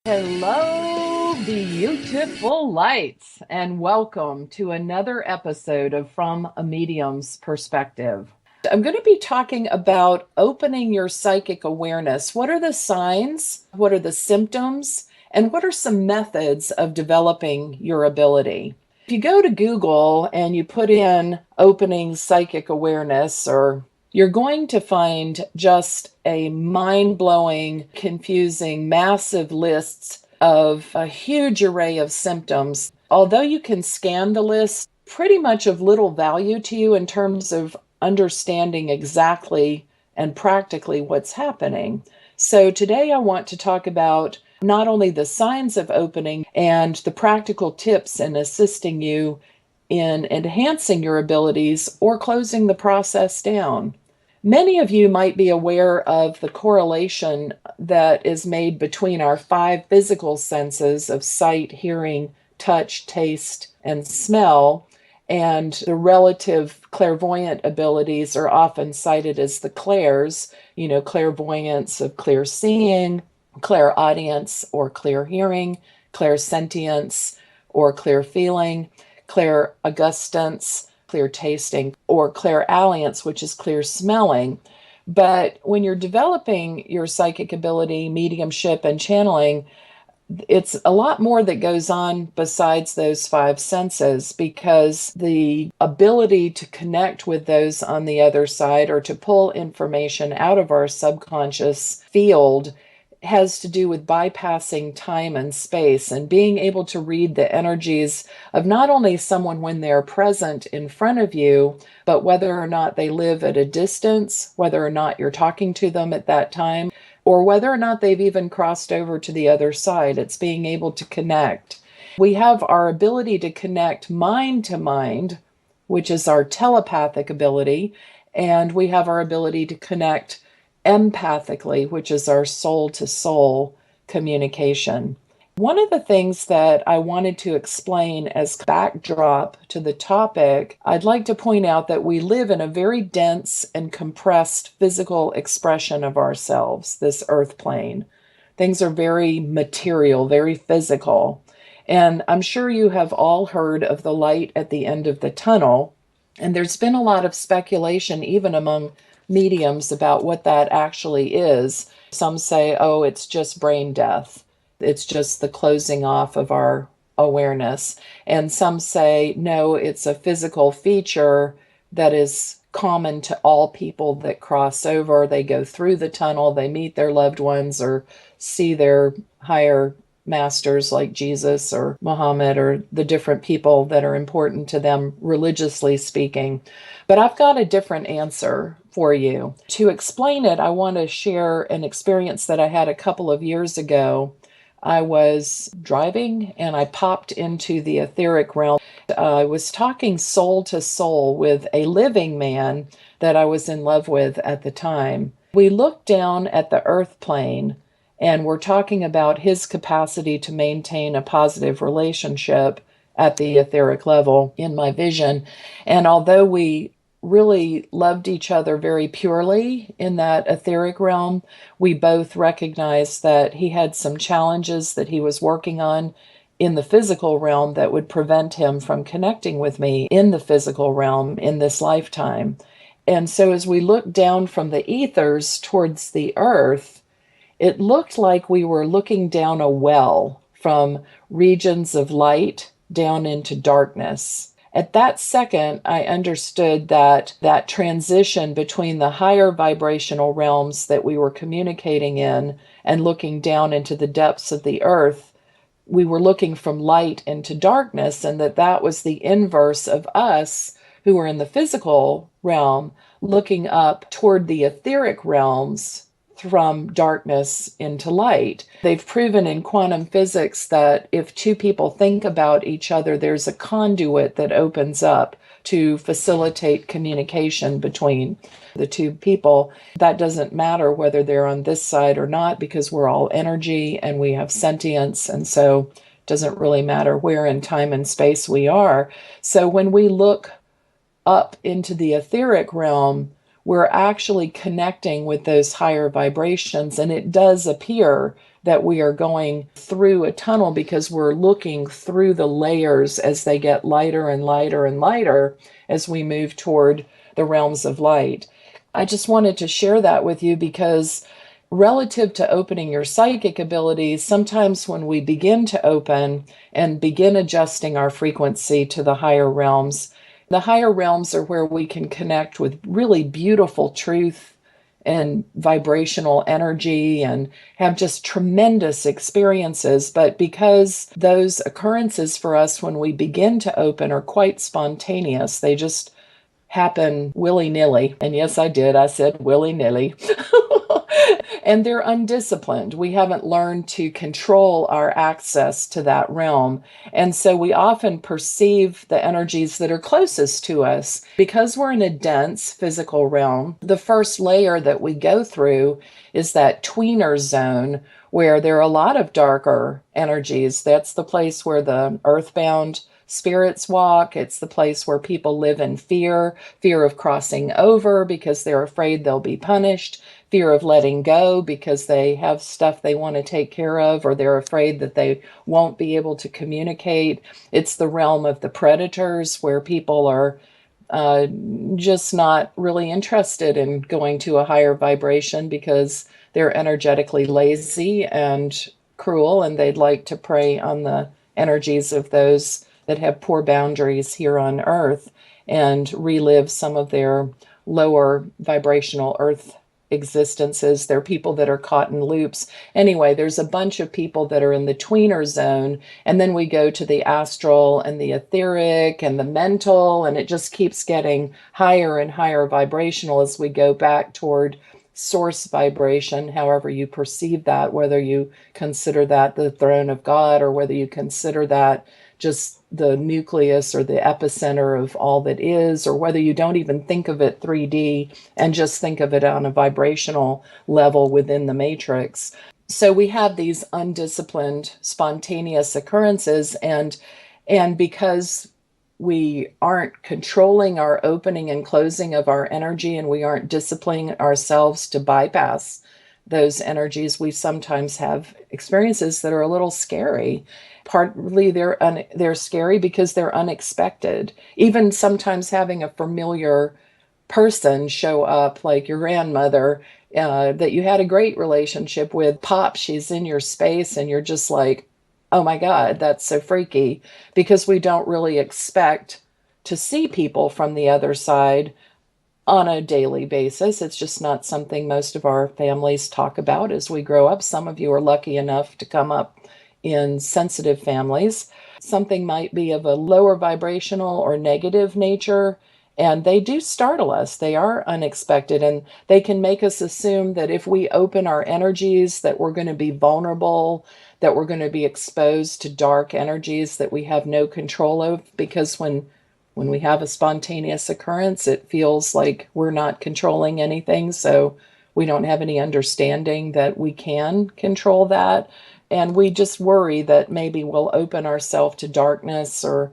Hello, beautiful lights, and welcome to another episode of From a Medium's Perspective. I'm going to be talking about opening your psychic awareness. What are the signs? What are the symptoms? And what are some methods of developing your ability? If you go to Google and you put in opening psychic awareness, or you're going to find just a mind-blowing, confusing, massive lists of a huge array of symptoms. Although you can scan the list, pretty much of little value to you in terms of understanding exactly and practically what's happening. So today I want to talk about not only the signs of opening and the practical tips in assisting you in enhancing your abilities or closing the process down. Many of you might be aware of the correlation that is made between our five physical senses of sight, hearing, touch, taste, and smell, and the relative clairvoyant abilities are often cited as the clairs, clairvoyance of clear seeing, clairaudience or clear hearing, clairsentience or clear feeling, clairaugustance, clear tasting, or clairalience, which is clear smelling. But when you're developing your psychic ability, mediumship, and channeling, it's a lot more that goes on besides those five senses, because the ability to connect with those on the other side or to pull information out of our subconscious field has to do with bypassing time and space and being able to read the energies of not only someone when they're present in front of you, but whether or not they live at a distance, whether or not you're talking to them at that time, or whether or not they've even crossed over to the other side. It's being able to connect. We have our ability to connect mind to mind, which is our telepathic ability, and we have our ability to connect empathically, which is our soul to soul communication. One of the things that I wanted to explain as backdrop to the topic, I'd like to point out that we live in a very dense and compressed physical expression of ourselves, this earth plane. Things are very material, very physical. And I'm sure you have all heard of the light at the end of the tunnel. And there's been a lot of speculation, even among mediums, about what that actually is. Some say, oh, it's just brain death. It's just the closing off of our awareness. And some say, no, it's a physical feature that is common to all people that cross over. They go through the tunnel, they meet their loved ones or see their higher masters like Jesus or Muhammad or the different people that are important to them religiously speaking. But I've got a different answer for you. To explain it, I want to share an experience that I had a couple of years ago. I was driving and I popped into the etheric realm. I was talking soul to soul with a living man that I was in love with at the time. We looked down at the earth plane and we're talking about his capacity to maintain a positive relationship at the etheric level in my vision. And although we really loved each other very purely in that etheric realm, we both recognized that he had some challenges that he was working on in the physical realm that would prevent him from connecting with me in the physical realm in this lifetime. And so as we looked down from the ethers towards the earth, it looked like we were looking down a well from regions of light down into darkness. At that second, I understood that that transition between the higher vibrational realms that we were communicating in and looking down into the depths of the earth, we were looking from light into darkness, and that was the inverse of us who were in the physical realm looking up toward the etheric realms from darkness into light. They've proven in quantum physics that if two people think about each other, there's a conduit that opens up to facilitate communication between the two people. That doesn't matter whether they're on this side or not, because we're all energy and we have sentience, and so it doesn't really matter where in time and space we are. So when we look up into the etheric realm, we're actually connecting with those higher vibrations, and it does appear that we are going through a tunnel because we're looking through the layers as they get lighter and lighter and lighter as we move toward the realms of light. I just wanted to share that with you because relative to opening your psychic abilities, sometimes when we begin to open and begin adjusting our frequency to the higher realms are where we can connect with really beautiful truth and vibrational energy and have just tremendous experiences. But because those occurrences for us when we begin to open are quite spontaneous, they just happen willy-nilly. And yes, I did. I said willy-nilly. And they're undisciplined. We haven't learned to control our access to that realm. And so we often perceive the energies that are closest to us. Because we're in a dense physical realm, the first layer that we go through is that tweener zone where there are a lot of darker energies. That's the place where the earthbound spirits walk. It's the place where people live in fear of crossing over because they're afraid they'll be punished, fear of letting go because they have stuff they want to take care of, or they're afraid that they won't be able to communicate. It's the realm of the predators where people are just not really interested in going to a higher vibration because they're energetically lazy and cruel, and they'd like to prey on the energies of those that have poor boundaries here on Earth and relive some of their lower vibrational Earth existences. They're people that are caught in loops. Anyway, there's a bunch of people that are in the tweener zone, and then we go to the astral and the etheric and the mental, and it just keeps getting higher and higher vibrational as we go back toward source vibration, however you perceive that, whether you consider that the throne of God or whether you consider that just the nucleus or the epicenter of all that is, or whether you don't even think of it 3D and just think of it on a vibrational level within the matrix. So we have these undisciplined, spontaneous occurrences, and because we aren't controlling our opening and closing of our energy, and we aren't disciplining ourselves to bypass those energies, we sometimes have experiences that are a little scary. Partly they're scary because they're unexpected. Even sometimes having a familiar person show up, like your grandmother, that you had a great relationship with, pop, she's in your space, and you're just like, oh my God, that's so freaky, because we don't really expect to see people from the other side on a daily basis. It's just not something most of our families talk about as we grow up. Some of you are lucky enough to come up in sensitive families. Something might be of a lower vibrational or negative nature, and they do startle us. They are unexpected, and they can make us assume that if we open our energies, that we're going to be vulnerable, that we're going to be exposed to dark energies that we have no control of, because when we have a spontaneous occurrence, it feels like we're not controlling anything, so we don't have any understanding that we can control that. And we just worry that maybe we'll open ourselves to darkness or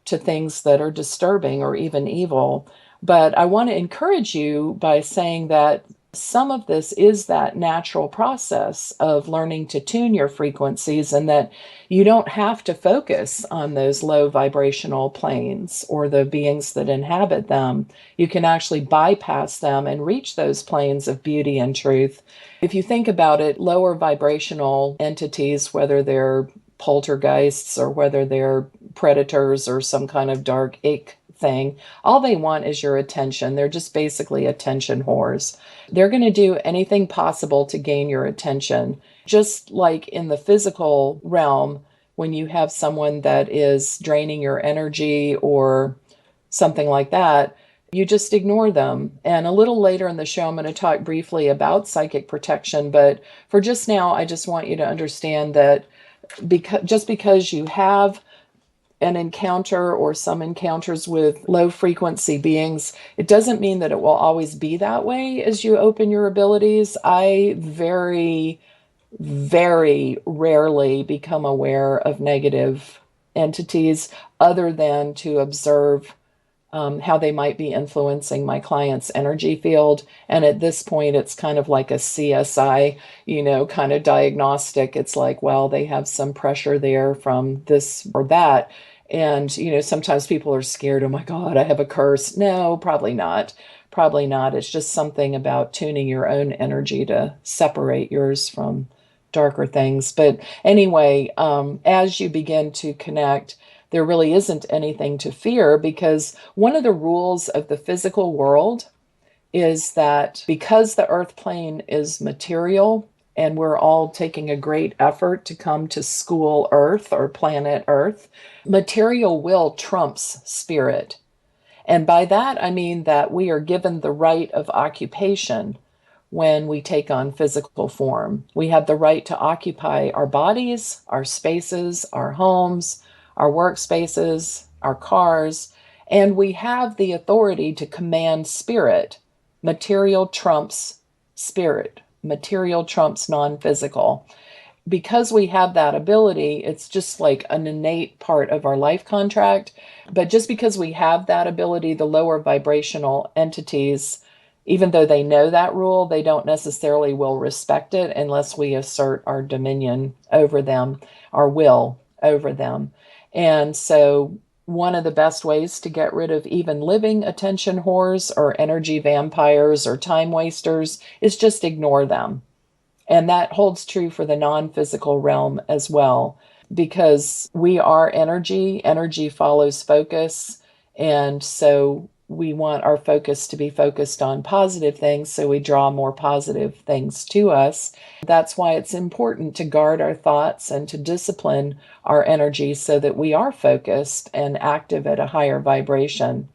to things that are disturbing or even evil. But I want to encourage you by saying that some of this is that natural process of learning to tune your frequencies, and that you don't have to focus on those low vibrational planes or the beings that inhabit them. You can actually bypass them and reach those planes of beauty and truth. If you think about it, lower vibrational entities, whether they're poltergeists or whether they're predators or some kind of dark ick thing, all they want is your attention. They're just basically attention whores. They're going to do anything possible to gain your attention. Just like in the physical realm, when you have someone that is draining your energy or something like that, you just ignore them. And a little later in the show, I'm going to talk briefly about psychic protection. But for just now, I just want you to understand that because you have an encounter or some encounters with low frequency beings, it doesn't mean that it will always be that way as you open your abilities. I very, very rarely become aware of negative entities other than to observe how they might be influencing my client's energy field. And at this point, it's kind of like a CSI, kind of diagnostic. It's like, well, they have some pressure there from this or that. And, sometimes people are scared. Oh my God, I have a curse. No, probably not. Probably not. It's just something about tuning your own energy to separate yours from darker things. But anyway, as you begin to connect, there really isn't anything to fear, because one of the rules of the physical world is that because the earth plane is material and we're all taking a great effort to come to school Earth or planet Earth, material will trumps spirit. And by that, I mean that we are given the right of occupation when we take on physical form. We have the right to occupy our bodies, our spaces, our homes, our workspaces, our cars, and we have the authority to command spirit. Material trumps spirit. Material trumps non-physical. Because we have that ability, it's just like an innate part of our life contract. But just because we have that ability, the lower vibrational entities, even though they know that rule, they don't necessarily will respect it unless we assert our dominion over them, our will over them. And so one of the best ways to get rid of even living attention whores or energy vampires or time wasters is just ignore them. And that holds true for the non-physical realm as well, because we are energy. Energy follows focus. And so we want our focus to be focused on positive things, so we draw more positive things to us. That's why it's important to guard our thoughts and to discipline our energy so that we are focused and active at a higher vibration.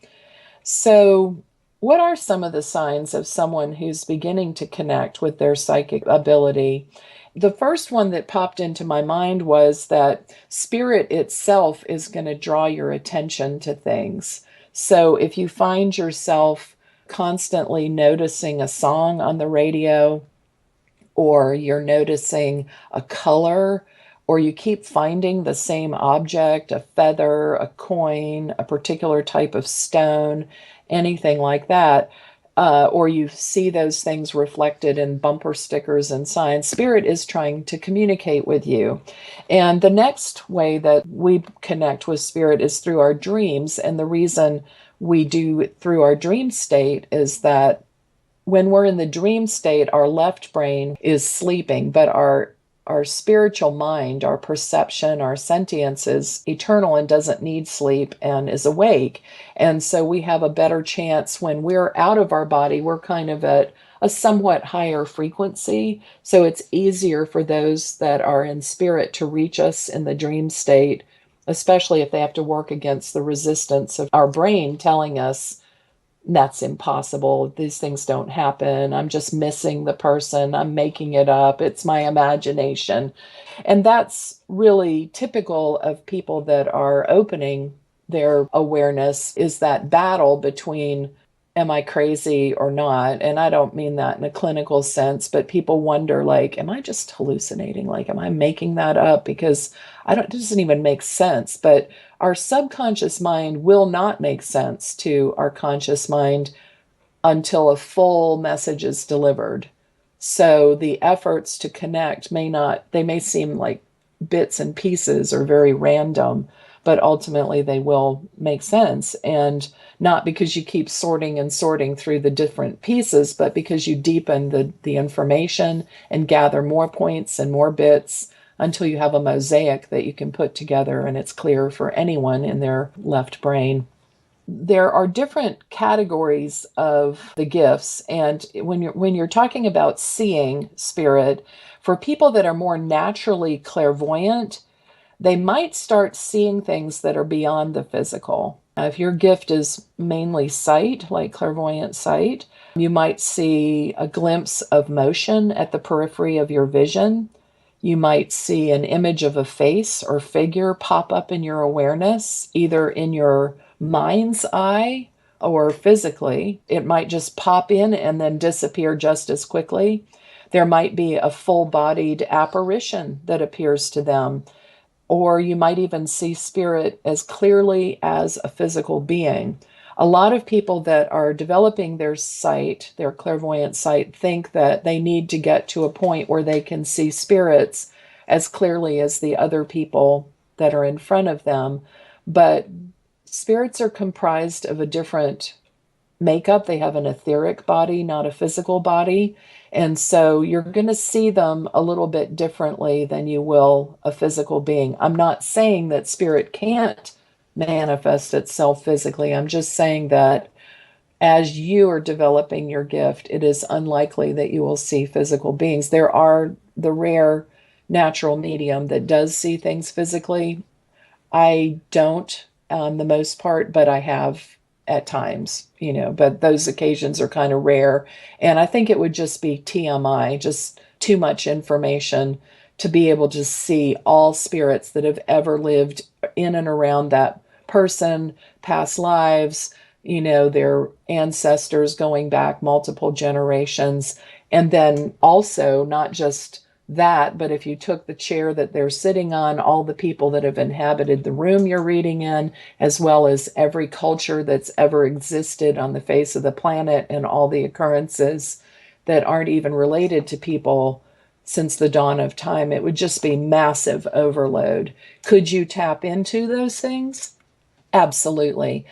So what are some of the signs of someone who's beginning to connect with their psychic ability? The first one that popped into my mind was that spirit itself is going to draw your attention to things. So if you find yourself constantly noticing a song on the radio, or you're noticing a color, or you keep finding the same object, a feather, a coin, a particular type of stone, anything like that, or you see those things reflected in bumper stickers and signs, spirit is trying to communicate with you. And the next way that we connect with spirit is through our dreams. And the reason we do it through our dream state is that when we're in the dream state, our left brain is sleeping, but our spiritual mind, our perception, our sentience is eternal and doesn't need sleep and is awake. And so we have a better chance when we're out of our body. We're kind of at a somewhat higher frequency. So it's easier for those that are in spirit to reach us in the dream state, especially if they have to work against the resistance of our brain telling us, that's impossible. These things don't happen. I'm just missing the person. I'm making it up. It's my imagination. And that's really typical of people that are opening their awareness, is that battle between, am I crazy or not? And I don't mean that in a clinical sense, but people wonder, like, am I just hallucinating? Like, am I making that up? Because it doesn't even make sense. But our subconscious mind will not make sense to our conscious mind until a full message is delivered. So the efforts to connect they may seem like bits and pieces or very random, but ultimately they will make sense. And not because you keep sorting and sorting through the different pieces, but because you deepen the information and gather more points and more bits until you have a mosaic that you can put together and it's clear for anyone in their left brain. There are different categories of the gifts. And when you're talking about seeing spirit, for people that are more naturally clairvoyant, they might start seeing things that are beyond the physical. If your gift is mainly sight, like clairvoyant sight, you might see a glimpse of motion at the periphery of your vision. You might see an image of a face or figure pop up in your awareness, either in your mind's eye or physically. It might just pop in and then disappear just as quickly. There might be a full-bodied apparition that appears to them. Or you might even see spirit as clearly as a physical being. A lot of people that are developing their sight, their clairvoyant sight, think that they need to get to a point where they can see spirits as clearly as the other people that are in front of them. But spirits are comprised of a different makeup. They have an etheric body, not a physical body. And so you're going to see them a little bit differently than you will a physical being. I'm not saying that spirit can't manifest itself physically. I'm just saying that as you are developing your gift, it is unlikely that you will see physical beings. There are the rare natural medium that does see things physically. I don't on the most part, but I have at times, but those occasions are kind of rare. And I think it would just be TMI, just too much information to be able to see all spirits that have ever lived in and around that person, past lives, their ancestors going back multiple generations. And then also not just that, but if you took the chair that they're sitting on, all the people that have inhabited the room you're reading in, as well as every culture that's ever existed on the face of the planet, and all the occurrences that aren't even related to people since the dawn of time, it would just be massive overload. Could you tap into those things? Absolutely.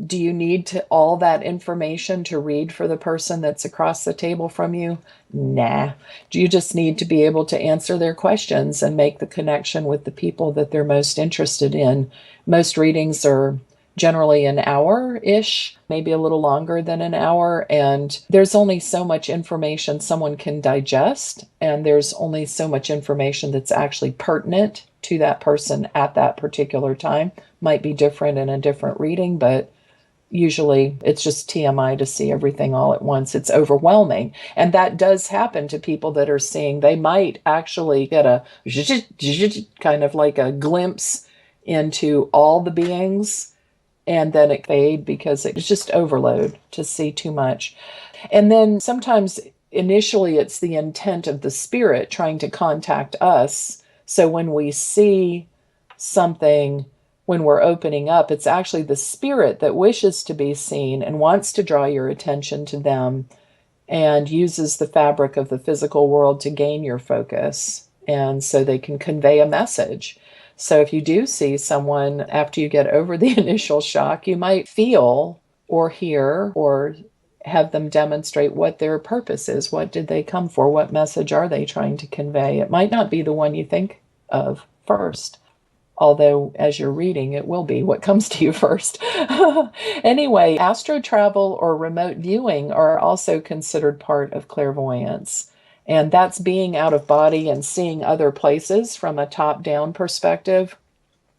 Do you need all that information to read for the person that's across the table from you? Nah. Do you just need to be able to answer their questions and make the connection with the people that they're most interested in? Most readings are generally an hour-ish, maybe a little longer than an hour, and there's only so much information someone can digest, and there's only so much information that's actually pertinent to that person at that particular time. Might be different in a different reading, but usually it's just TMI to see everything all at once. It's overwhelming. And that does happen to people that are seeing. They might actually get a kind of like a glimpse into all the beings, and then it fade because it's just overload to see too much. And then sometimes initially it's the intent of the spirit trying to contact us. So when we see something, when we're opening up, it's actually the spirit that wishes to be seen and wants to draw your attention to them and uses the fabric of the physical world to gain your focus. And so they can convey a message. So if you do see someone after you get over the initial shock, you might feel or hear or have them demonstrate what their purpose is. What did they come for? What message are they trying to convey? It might not be the one you think of first, although as you're reading, it will be what comes to you first. Anyway, astro travel or remote viewing are also considered part of clairvoyance. And that's being out of body and seeing other places from a top-down perspective.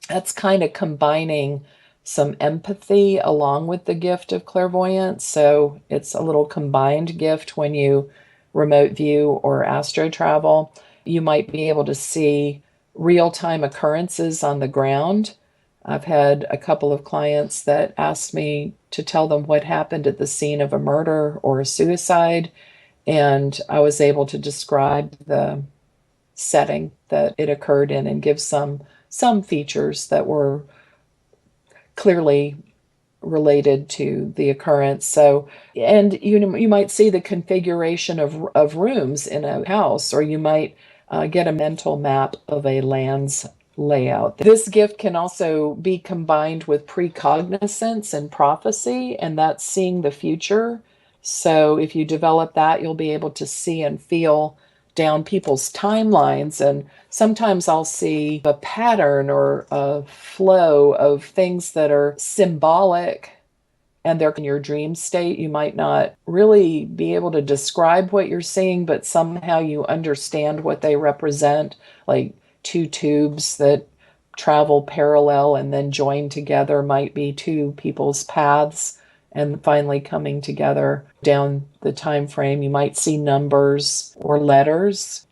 That's kind of combining some empathy along with the gift of clairvoyance. So it's a little combined gift when you remote view or astro travel. You might be able to see real-time occurrences on the ground. I've had a couple of clients that asked me to tell them what happened at the scene of a murder or a suicide, and I was able to describe the setting that it occurred in and give some features that were clearly related to the occurrence. So, and you might see the configuration of rooms in a house, or you might get a mental map of a land's layout. This gift can also be combined with precognizance and prophecy, and that's seeing the future. So if you develop that, you'll be able to see and feel down people's timelines. And sometimes I'll see a pattern or a flow of things that are symbolic, and they're in your dream state. You might not really be able to describe what you're seeing, but somehow you understand what they represent, like two tubes that travel parallel and then join together might be two people's paths and finally coming together down the time frame. You might see numbers or letters.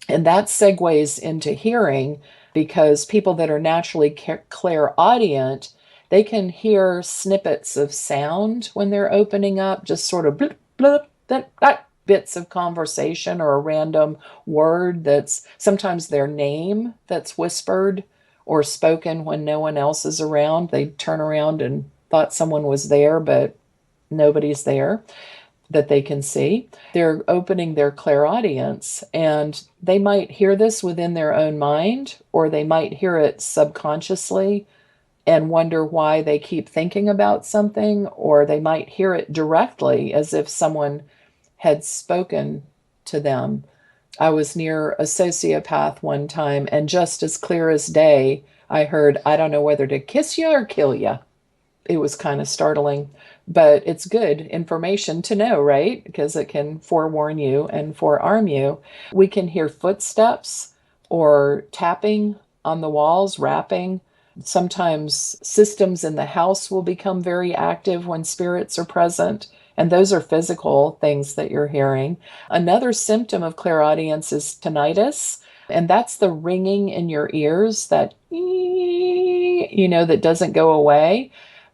And that segues into hearing, because people that are naturally clairaudient, they can hear snippets of sound when they're opening up, just sort of blip, blip, blip, bits of conversation or a random word that's sometimes their name that's whispered or spoken when no one else is around. They turn around and thought someone was there, but nobody's there that they can see. They're opening their clairaudience, and they might hear this within their own mind, or they might hear it subconsciously and wonder why they keep thinking about something, or they might hear it directly as if someone had spoken to them. I was near a sociopath one time, and just as clear as day, I heard, "I don't know whether to kiss you or kill you." It was kind of startling, but it's good information to know, right? Because it can forewarn you and forearm you. We can hear footsteps or tapping on the walls, rapping. Sometimes systems in the house will become very active when spirits are present, and those are physical things that you're hearing. Another symptom of clairaudience is tinnitus, and that's the ringing in your ears, that that doesn't go away.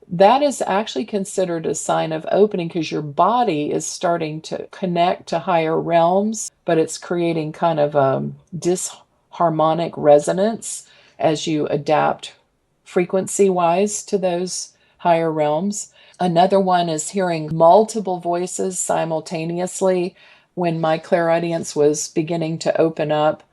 That is actually considered a sign of opening, because your body is starting to connect to higher realms, but it's creating kind of a disharmonic resonance as you adapt frequency-wise to those higher realms. Another one is hearing multiple voices simultaneously. When my clairaudience was beginning to open up,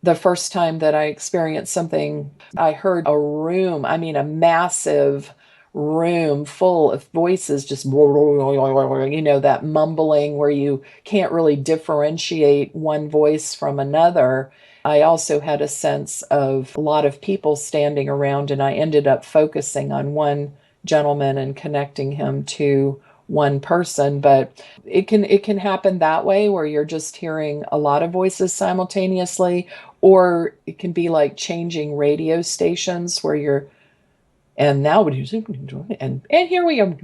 the first time that I experienced something, I heard a room, a massive room full of voices, just, that mumbling where you can't really differentiate one voice from another. I also had a sense of a lot of people standing around, and I ended up focusing on one gentleman and connecting him to one person. But it can happen that way, where you're just hearing a lot of voices simultaneously, or it can be like changing radio stations where you're, and now and here we are,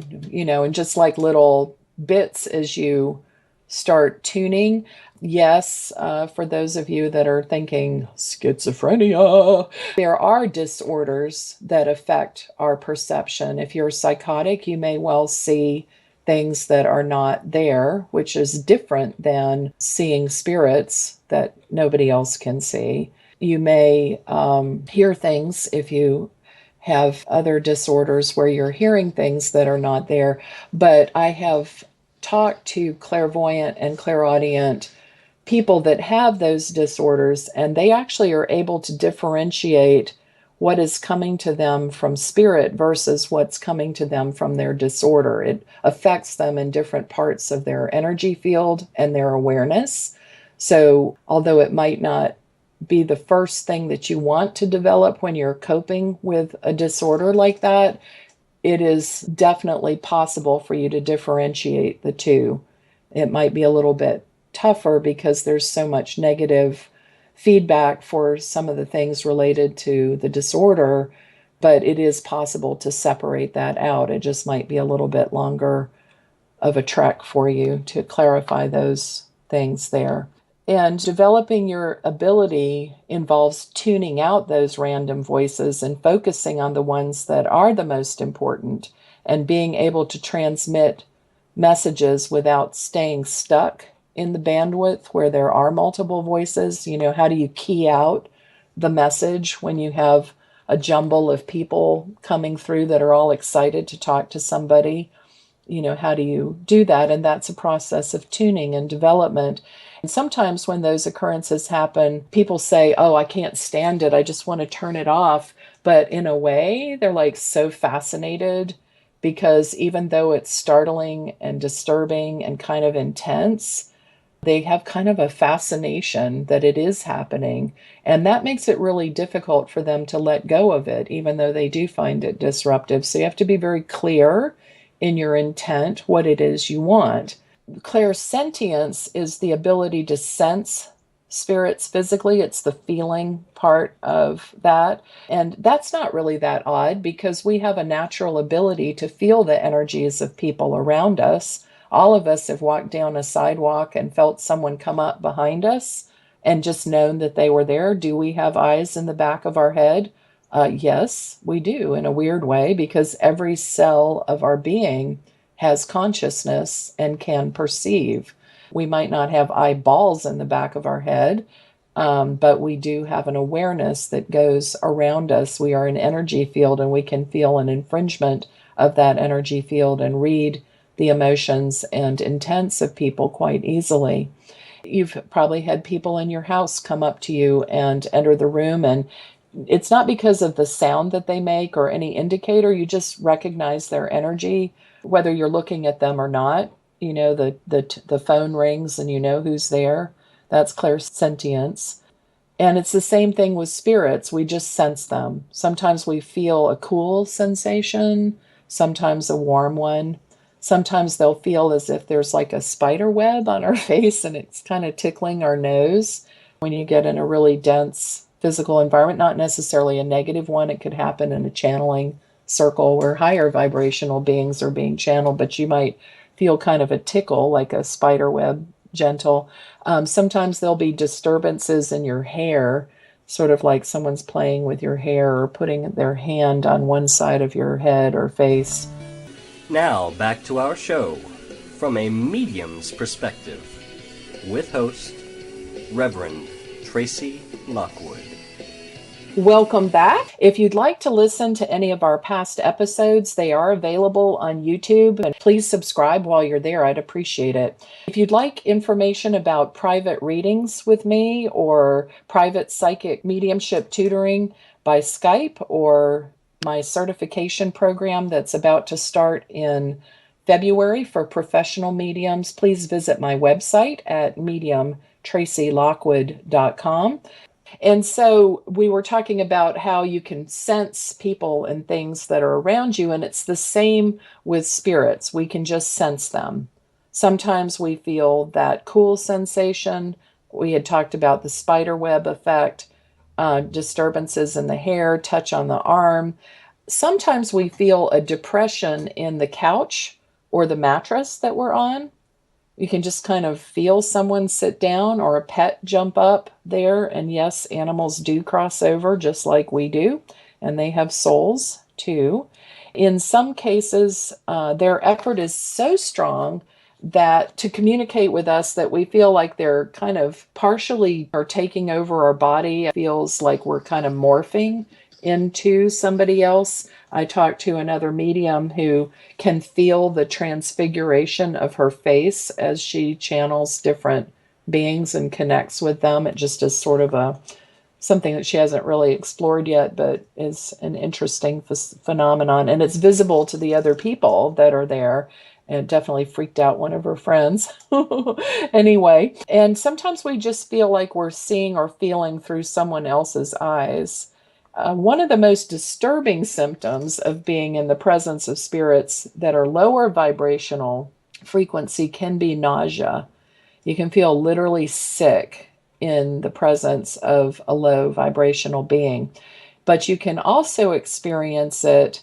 and just like little bits as you start tuning. Yes, for those of you that are thinking schizophrenia, there are disorders that affect our perception. If you're psychotic, you may well see things that are not there, which is different than seeing spirits that nobody else can see. You may hear things if you have other disorders where you're hearing things that are not there. But I have talked to clairvoyant and clairaudient people that have those disorders, and they actually are able to differentiate what is coming to them from spirit versus what's coming to them from their disorder. It affects them in different parts of their energy field and their awareness. So although it might not be the first thing that you want to develop when you're coping with a disorder like that, it is definitely possible for you to differentiate the two. It might be a little bit tougher because there's so much negative feedback for some of the things related to the disorder, but it is possible to separate that out. It just might be a little bit longer of a trek for you to clarify those things there. And developing your ability involves tuning out those random voices and focusing on the ones that are the most important, and being able to transmit messages without staying stuck in the bandwidth where there are multiple voices. How do you key out the message when you have a jumble of people coming through that are all excited to talk to somebody? How do you do that? And that's a process of tuning and development. And sometimes when those occurrences happen, people say, "Oh, I can't stand it. I just want to turn it off." But in a way, they're like so fascinated, because even though it's startling and disturbing and kind of intense, they have kind of a fascination that it is happening. And that makes it really difficult for them to let go of it, even though they do find it disruptive. So you have to be very clear in your intent what it is you want. Clairsentience is the ability to sense spirits physically. It's the feeling part of that. And that's not really that odd, because we have a natural ability to feel the energies of people around us. All of us have walked down a sidewalk and felt someone come up behind us and just known that they were there. Do we have eyes in the back of our head? Yes, we do, in a weird way, because every cell of our being has consciousness and can perceive. We might not have eyeballs in the back of our head, But we do have an awareness that goes around us. We are an energy field, and we can feel an infringement of that energy field and read the emotions and intents of people quite easily. You've probably had people in your house come up to you and enter the room, and it's not because of the sound that they make or any indicator. You just recognize their energy, whether you're looking at them or not. You know, the phone rings and you know who's there. That's clairsentience. And it's the same thing with spirits. We just sense them. Sometimes we feel a cool sensation, sometimes a warm one. Sometimes they'll feel as if there's like a spider web on our face and it's kind of tickling our nose. When you get in a really dense physical environment, not necessarily a negative one, it could happen in a channeling circle where higher vibrational beings are being channeled, but you might feel kind of a tickle, like a spider web, gentle. Sometimes there'll be disturbances in your hair, sort of like someone's playing with your hair or putting their hand on one side of your head or face. Now, back to our show, From a Medium's Perspective, with host, Reverend Tracey Lockwood. Welcome back. If you'd like to listen to any of our past episodes, they are available on YouTube, and please subscribe while you're there. I'd appreciate it. If you'd like information about private readings with me or private psychic mediumship tutoring by Skype, or my certification program that's about to start in February for professional mediums, please visit my website at mediumtracylockwood.com. And so we were talking about how you can sense people and things that are around you, and it's the same with spirits. We can just sense them. Sometimes we feel that cool sensation. We had talked about the spider web effect, disturbances in the hair, touch on the arm. Sometimes we feel a depression in the couch or the mattress that we're on. You can just kind of feel someone sit down or a pet jump up there. And yes, animals do cross over just like we do, and they have souls too. In some cases, their effort is so strong that to communicate with us that we feel like they're kind of partially or taking over our body. It feels like we're kind of morphing into somebody else. I talked to another medium who can feel the transfiguration of her face as she channels different beings and connects with them. It just is sort of something that she hasn't really explored yet, but is an interesting phenomenon. And it's visible to the other people that are there. And it definitely freaked out one of her friends. Anyway, and sometimes we just feel like we're seeing or feeling through someone else's eyes. One of the most disturbing symptoms of being in the presence of spirits that are lower vibrational frequency can be nausea. You can feel literally sick in the presence of a low vibrational being. But you can also experience it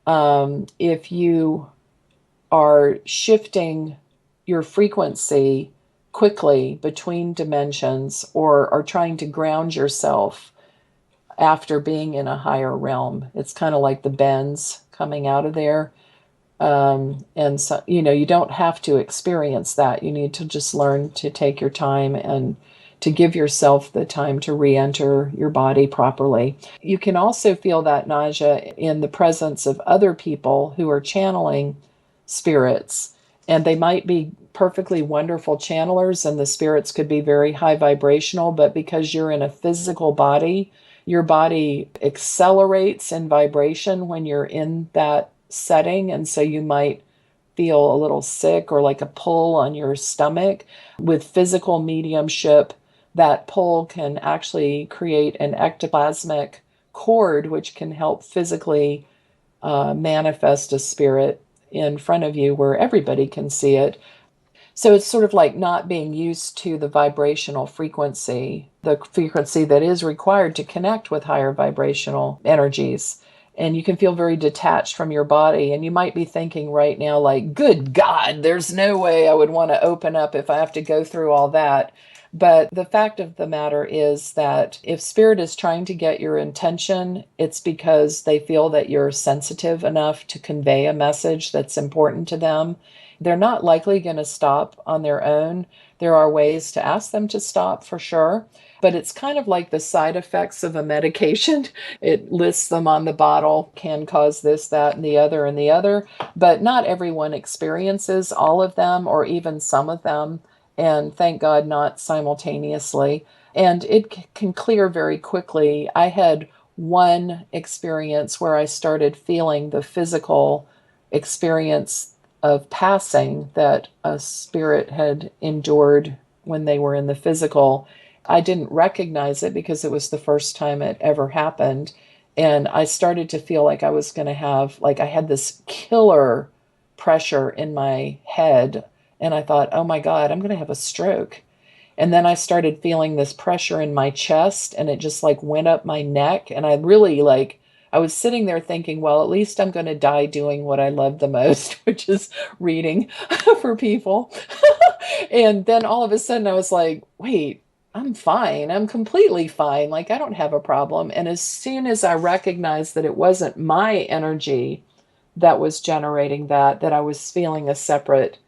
if you are shifting your frequency quickly between dimensions or are trying to ground yourself after being in a higher realm. It's kind of like the bends coming out of there. And so, you don't have to experience that. You need to just learn to take your time and to give yourself the time to re-enter your body properly. You can also feel that nausea in the presence of other people who are channeling spirits, and they might be perfectly wonderful channelers, and the spirits could be very high vibrational, but because you're in a physical body, your body accelerates in vibration when you're in that setting. And so you might feel a little sick or like a pull on your stomach. With physical mediumship, that pull can actually create an ectoplasmic cord, which can help physically manifest a spirit in front of you where everybody can see it. So it's sort of like not being used to the vibrational frequency, the frequency that is required to connect with higher vibrational energies. And you can feel very detached from your body. And you might be thinking right now, like, good God, there's no way I would want to open up if I have to go through all that. But the fact of the matter is that if spirit is trying to get your attention, it's because they feel that you're sensitive enough to convey a message that's important to them. They're not likely going to stop on their own. There are ways to ask them to stop for sure. but it's kind of like the side effects of a medication. It lists them on the bottle, can cause this, that, and the other, but not everyone experiences all of them or even some of them. And thank God, not simultaneously. And it can clear very quickly. I had one experience where I started feeling the physical experience of passing that a spirit had endured when they were in the physical. I didn't recognize it because it was the first time it ever happened. And I started to feel like I was going to have, like, I had this killer pressure in my head. And I thought, oh my God, I'm going to have a stroke. And then I started feeling this pressure in my chest, and it just like went up my neck. And I really like, I was sitting there thinking, well, at least I'm going to die doing what I love the most, which is reading for people. And then all of a sudden I was like, wait, I'm fine. I'm completely fine. Like, I don't have a problem. And as soon as I recognized that it wasn't my energy that was generating that I was feeling a separate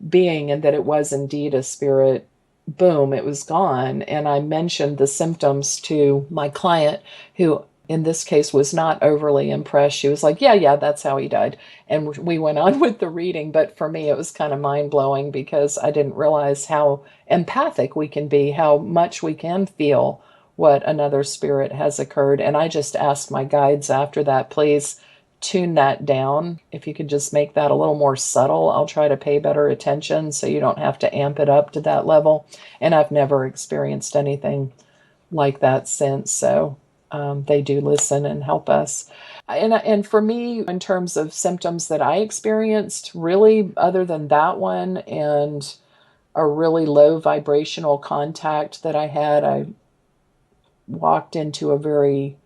being and that it was indeed a spirit, boom, it was gone. And I mentioned the symptoms to my client, who in this case was not overly impressed. She was like, yeah, that's how he died. And we went on with the reading. But for me, it was kind of mind blowing because I didn't realize how empathic we can be, how much we can feel what another spirit has occurred. And I just asked my guides after that, please tune that down. If you could just make that a little more subtle, I'll try to pay better attention so you don't have to amp it up to that level. And I've never experienced anything like that since. So they do listen and help us. And for me, in terms of symptoms that I experienced, really, other than that one and a really low vibrational contact that I had, I walked into a very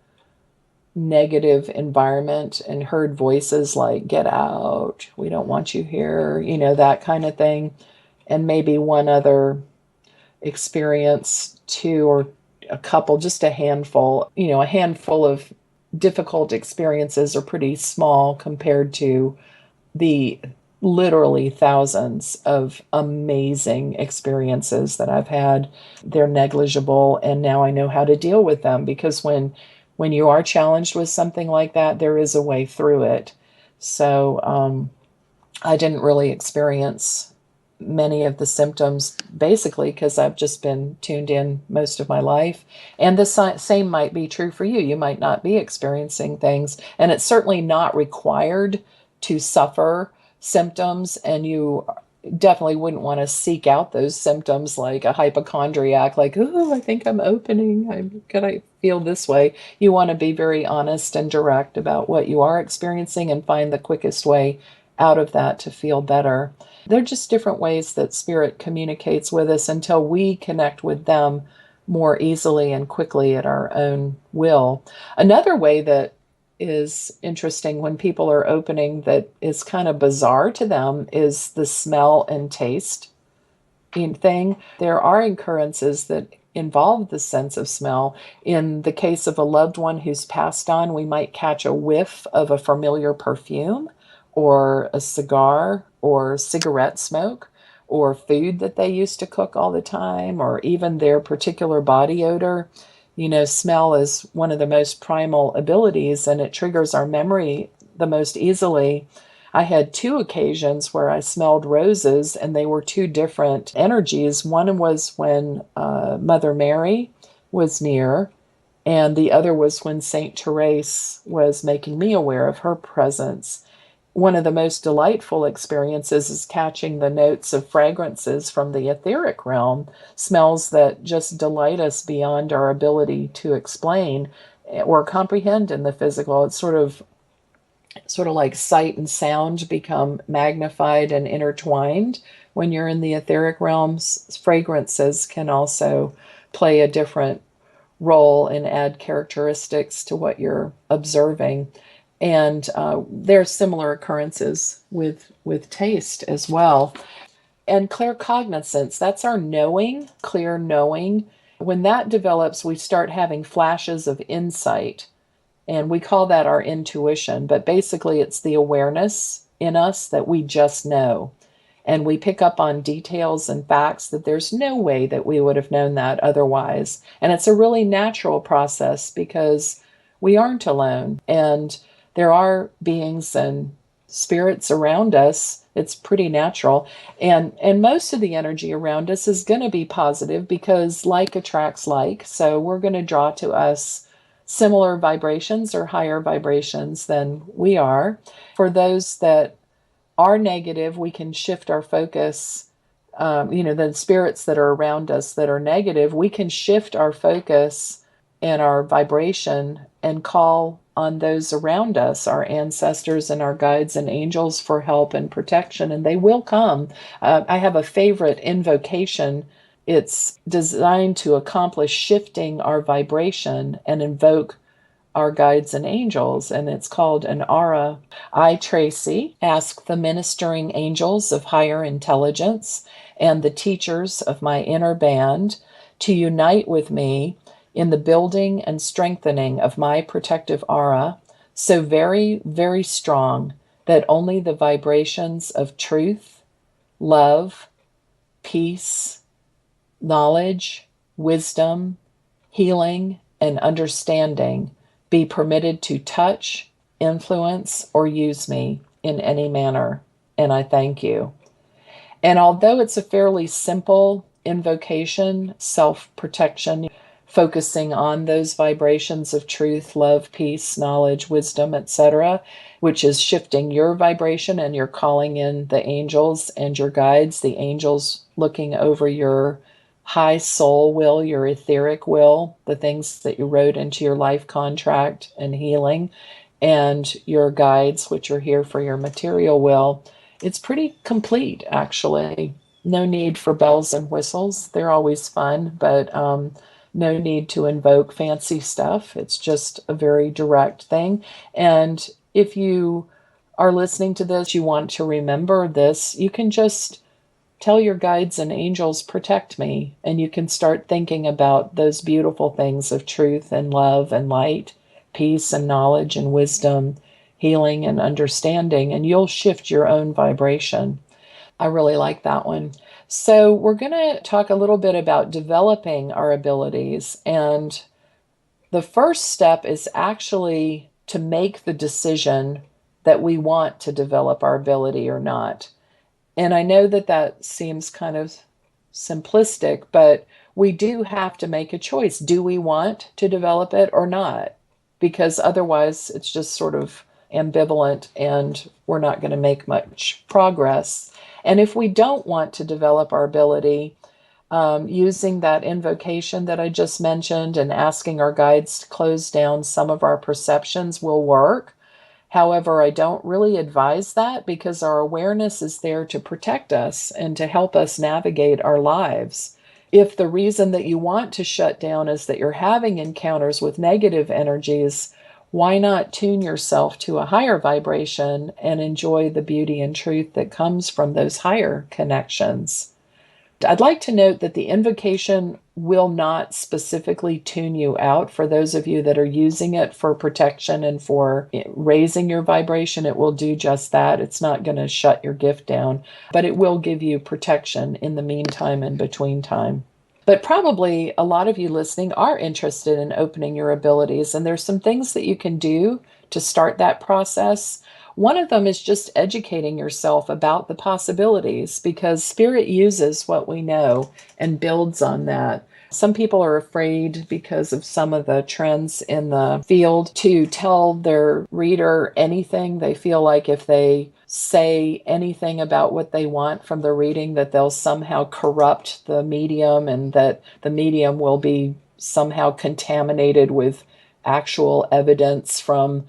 negative environment and heard voices like, get out, we don't want you here, that kind of thing. And maybe one other experience, two or a couple, just a handful, a handful of difficult experiences are pretty small compared to the literally thousands of amazing experiences that I've had. They're negligible, and now I know how to deal with them, because when you are challenged with something like that, there is a way through it. So I didn't really experience many of the symptoms, basically because I've just been tuned in most of my life. And the same might be true for you. You might not be experiencing things, and it's certainly not required to suffer symptoms, and you definitely wouldn't want to seek out those symptoms like a hypochondriac, like, oh, I think I'm opening. Could I feel this way? You want to be very honest and direct about what you are experiencing and find the quickest way out of that to feel better. They're just different ways that spirit communicates with us until we connect with them more easily and quickly at our own will. Another way that is interesting when people are opening that is kind of bizarre to them is the smell and taste thing. There are occurrences that involve the sense of smell. In the case of a loved one who's passed on, we might catch a whiff of a familiar perfume or a cigar or cigarette smoke or food that they used to cook all the time, or even their particular body odor. Smell is one of the most primal abilities, and it triggers our memory the most easily. I had two occasions where I smelled roses, and they were two different energies. One was when Mother Mary was near, and the other was when Saint Therese was making me aware of her presence. One of the most delightful experiences is catching the notes of fragrances from the etheric realm, smells that just delight us beyond our ability to explain or comprehend in the physical. It's sort of like sight and sound become magnified and intertwined when you're in the etheric realms. Fragrances can also play a different role and add characteristics to what you're observing. And there are similar occurrences with taste as well. And claircognizance, that's our knowing, clear knowing. When that develops, we start having flashes of insight. And we call that our intuition. But basically, it's the awareness in us that we just know. And we pick up on details and facts that there's no way that we would have known that otherwise. And it's a really natural process because we aren't alone. And there are beings and spirits around us. It's pretty natural. And most of the energy around us is going to be positive because like attracts like. So we're going to draw to us similar vibrations or higher vibrations than we are. For those that are negative, we can shift our focus. The spirits that are around us that are negative, we can shift our focus and our vibration and call on those around us, our ancestors and our guides and angels, for help and protection, and they will come. I have a favorite invocation. It's designed to accomplish shifting our vibration and invoke our guides and angels, and it's called an aura. I, Tracy, ask the ministering angels of higher intelligence and the teachers of my inner band to unite with me in the building and strengthening of my protective aura, so very, very strong that only the vibrations of truth, love, peace, knowledge, wisdom, healing, and understanding be permitted to touch, influence, or use me in any manner. And I thank you. And although it's a fairly simple invocation, self-protection, focusing on those vibrations of truth, love, peace, knowledge, wisdom, etc., which is shifting your vibration, and you're calling in the angels and your guides, the angels looking over your high soul will, your etheric will, the things that you wrote into your life contract and healing, and your guides, which are here for your material will. It's pretty complete, actually. No need for bells and whistles. They're always fun, but no need to invoke fancy stuff. It's just a very direct thing. And if you are listening to this, you want to remember this, you can just tell your guides and angels, protect me. And you can start thinking about those beautiful things of truth and love and light, peace and knowledge and wisdom, healing and understanding, and you'll shift your own vibration. I really like that one. So we're going to talk a little bit about developing our abilities. And the first step is actually to make the decision that we want to develop our ability or not. And I know that that seems kind of simplistic, but we do have to make a choice. Do we want to develop it or not? Because otherwise it's just sort of ambivalent and we're not going to make much progress. And if we don't want to develop our ability, using that invocation that I just mentioned and asking our guides to close down some of our perceptions will work. However, I don't really advise that because our awareness is there to protect us and to help us navigate our lives. If the reason that you want to shut down is that you're having encounters with negative energies, why not tune yourself to a higher vibration and enjoy the beauty and truth that comes from those higher connections? I'd like to note that the invocation will not specifically tune you out. For those of you that are using it for protection and for raising your vibration, it will do just that. It's not going to shut your gift down, but it will give you protection in the meantime and between time. But probably a lot of you listening are interested in opening your abilities, and there's some things that you can do to start that process. One of them is just educating yourself about the possibilities, because Spirit uses what we know and builds on that. Some people are afraid because of some of the trends in the field to tell their reader anything. They feel like if they say anything about what they want from the reading, that they'll somehow corrupt the medium and that the medium will be somehow contaminated with actual evidence from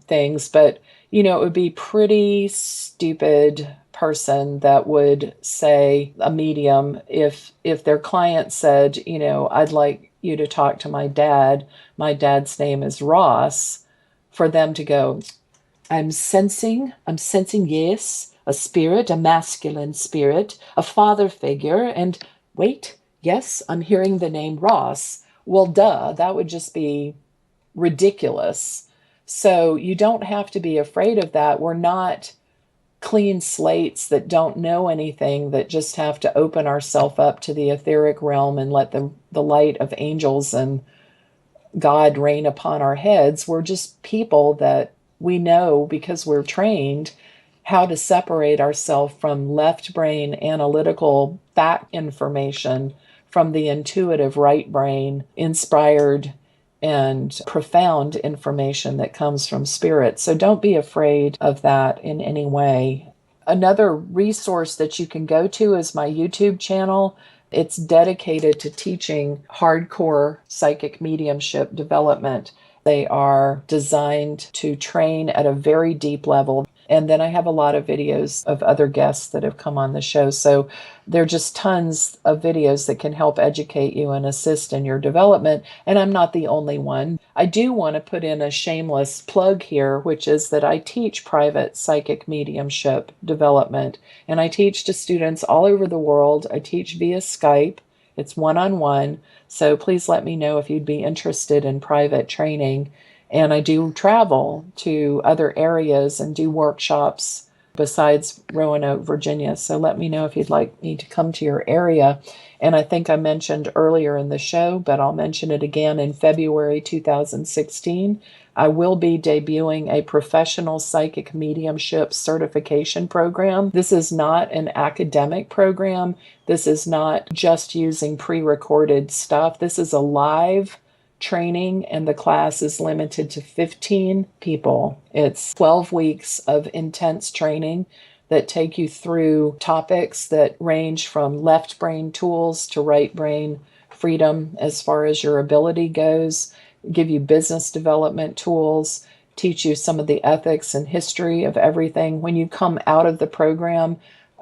things. But, it would be pretty stupid person that would say, a medium, if their client said, I'd like you to talk to my dad. My dad's name is Ross, for them to go, I'm sensing, yes, a spirit, a masculine spirit, a father figure, and wait, yes, I'm hearing the name Ross. Well, duh, that would just be ridiculous. So you don't have to be afraid of that. We're not clean slates that don't know anything, that just have to open ourselves up to the etheric realm and let the light of angels and God reign upon our heads. We're just people that we know, because we're trained, how to separate ourselves from left brain analytical fact information from the intuitive right brain inspired and profound information that comes from spirit. So don't be afraid of that in any way. Another resource that you can go to is my YouTube channel. It's dedicated to teaching hardcore psychic mediumship development. They are designed to train at a very deep level. And then I have a lot of videos of other guests that have come on the show. So there are just tons of videos that can help educate you and assist in your development. And I'm not the only one. I do want to put in a shameless plug here, which is that I teach private psychic mediumship development. And I teach to students all over the world. I teach via Skype. It's one-on-one. So please let me know if you'd be interested in private training. And I do travel to other areas and do workshops besides Roanoke, Virginia. So let me know if you'd like me to come to your area. And I think I mentioned earlier in the show, but I'll mention it again, in February 2016, I will be debuting a professional psychic mediumship certification program. This is not an academic program. This is not just using pre-recorded stuff. This is a live training, and the class is limited to 15 people. It's 12 weeks of intense training that take you through topics that range from left brain tools to right brain freedom as far as your ability goes, give you business development tools, teach you some of the ethics and history of everything. When you come out of the program,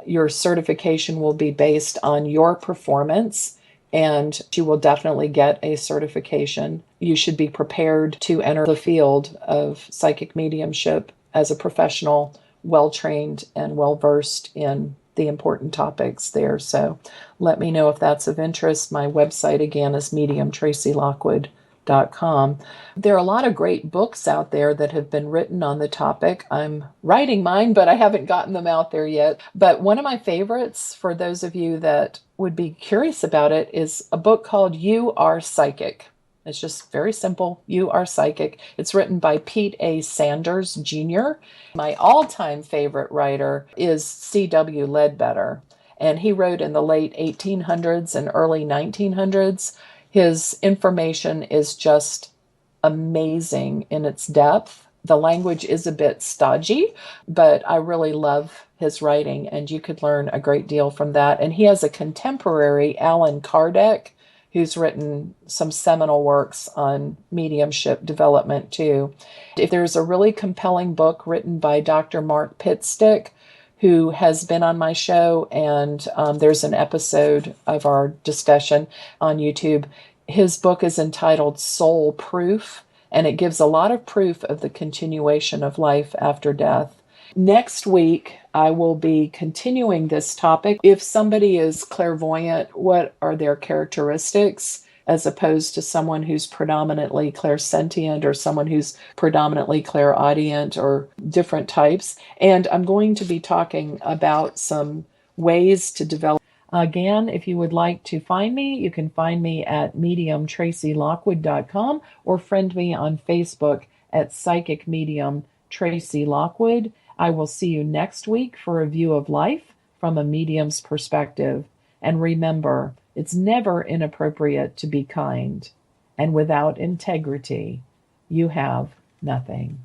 your certification will be based on your performance, and you will definitely get a certification. You should be prepared to enter the field of psychic mediumship as a professional, well-trained and well-versed in the important topics there. So let me know if that's of interest. My website, again, is mediumtracylockwood.com. There are a lot of great books out there that have been written on the topic. I'm writing mine, but I haven't gotten them out there yet. But one of my favorites, for those of you that would be curious about it, is a book called You Are Psychic. It's just very simple. You Are Psychic. It's written by Pete A. Sanders, Jr. My all-time favorite writer is C.W. Ledbetter, and he wrote in the late 1800s and early 1900s. His information is just amazing in its depth. The language is a bit stodgy, but I really love his writing, and you could learn a great deal from that. And he has a contemporary, Alan Kardec, who's written some seminal works on mediumship development too. If there's a really compelling book written by Dr. Mark Pitstick, who has been on my show, and there's an episode of our discussion on YouTube. His book is entitled Soul Proof, and it gives a lot of proof of the continuation of life after death. Next week, I will be continuing this topic. If somebody is clairvoyant, what are their characteristics, as opposed to someone who's predominantly clairsentient or someone who's predominantly clairaudient, or different types. And I'm going to be talking about some ways to develop. Again, if you would like to find me, you can find me at mediumtracylockwood.com, or friend me on Facebook at Psychic Medium Tracey Lockwood. I will see you next week for a view of life from a medium's perspective. And remember, it's never inappropriate to be kind. And without integrity, you have nothing.